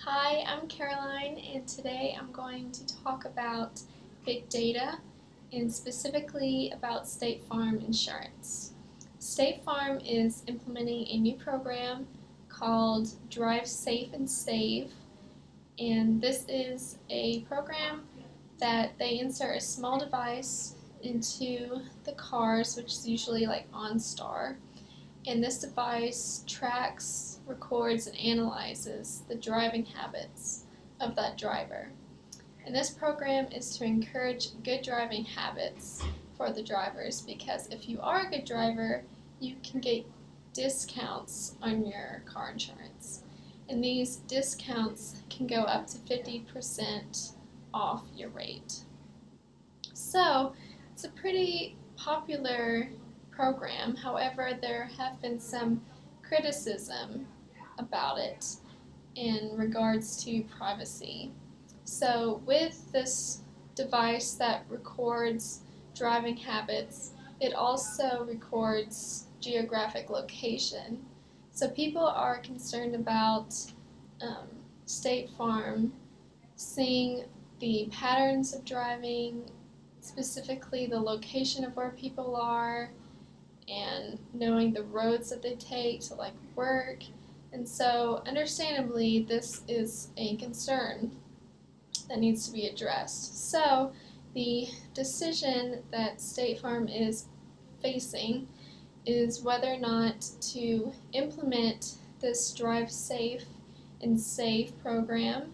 Hi, I'm Caroline, and today I'm going to talk about big data and specifically about State Farm Insurance. State Farm is implementing a new program called Drive Safe and Save, and this is a program that they insert a small device into the cars, which is usually like OnStar, and this device tracks, records, and analyzes the driving habits of that driver. And this program is to encourage good driving habits for the drivers because if you are a good driver, you can get discounts on your car insurance. And these discounts can go up to 50% off your rate. So it's a pretty popular program. However, there have been some criticism about it in regards to privacy. So with this device that records driving habits, it also records geographic location. So people are concerned about um, State Farm seeing the patterns of driving, specifically the location of where people are, and knowing the roads that they take to like work. And so understandably this is a concern that needs to be addressed. So the decision that State Farm is facing is whether or not to implement this Drive Safe and Save program.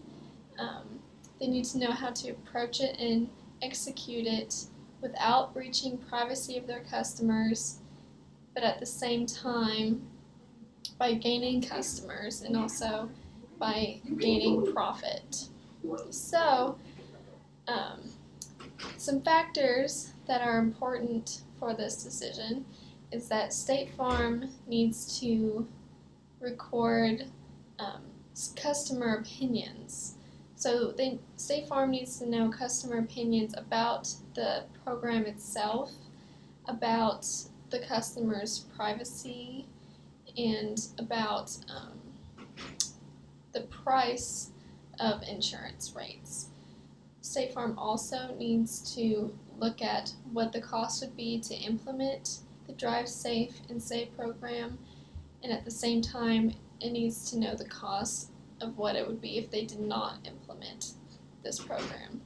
They need to know how to approach it and execute it without breaching privacy of their customers, but at the same time by gaining customers and also by gaining profit. So, some factors that are important for this decision is that State Farm needs to record customer opinions. So State Farm needs to know customer opinions about the program itself, about the customer's privacy, and about the price of insurance rates. State Farm also needs to look at what the cost would be to implement the Drive Safe and Save program, and at the same time, it needs to know the cost of what it would be if they did not implement this program.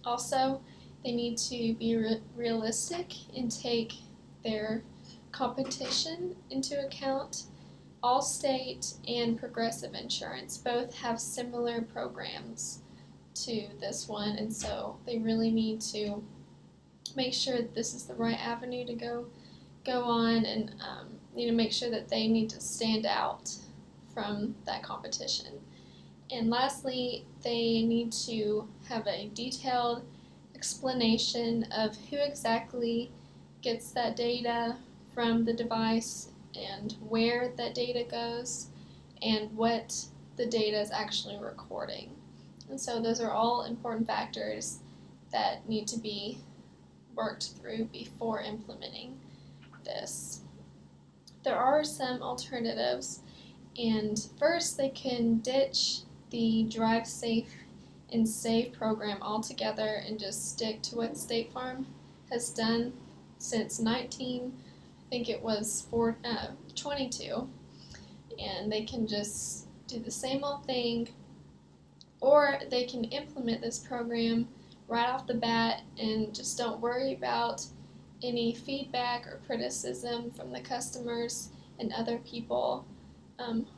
Also, they need to be realistic and take their competition into account. Allstate and Progressive Insurance both have similar programs to this one, and so they really need to make sure that this is the right avenue to go on, and need to make sure that they need to stand out from that competition. And lastly, they need to have a detailed explanation of who exactly gets that data from the device and where that data goes and what the data is actually recording. And so those are all important factors that need to be worked through before implementing this. There are some alternatives, and first they can ditch the Drive Safe and Save program altogether and just stick to what State Farm has done since I think it was 22, and they can just do the same old thing, or they can implement this program right off the bat and just don't worry about any feedback or criticism from the customers and other people.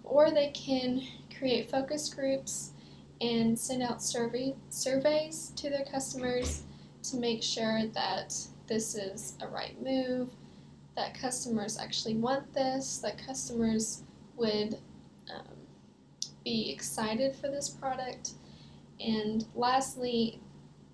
Or they can create focus groups and send out surveys to their customers to make sure that this is a right move, that customers actually want this, that customers would be excited for this product. And lastly,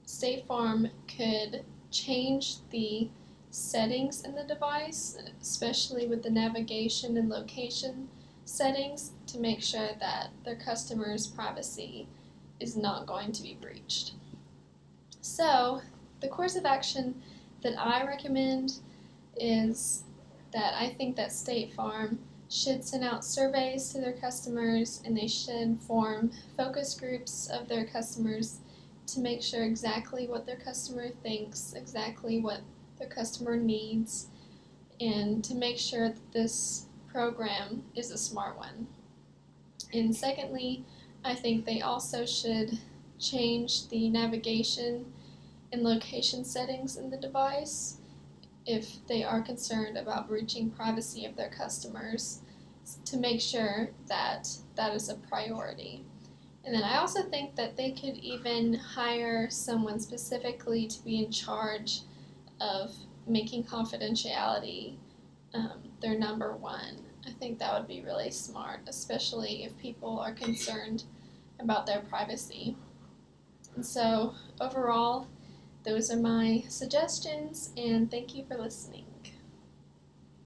State Farm could change the settings in the device, especially with the navigation and location settings, to make sure that their customers' privacy is not going to be breached. So, the course of action that I recommend is that I think that State Farm should send out surveys to their customers, and they should form focus groups of their customers to make sure exactly what their customer thinks, exactly what their customer needs, and to make sure that this program is a smart one. And secondly, I think they also should change the navigation and location settings in the device if they are concerned about breaching privacy of their customers, to make sure that that is a priority. And then I also think that they could even hire someone specifically to be in charge of making confidentiality their number one. I think that would be really smart, especially if people are concerned about their privacy. And so overall, those are my suggestions, and thank you for listening.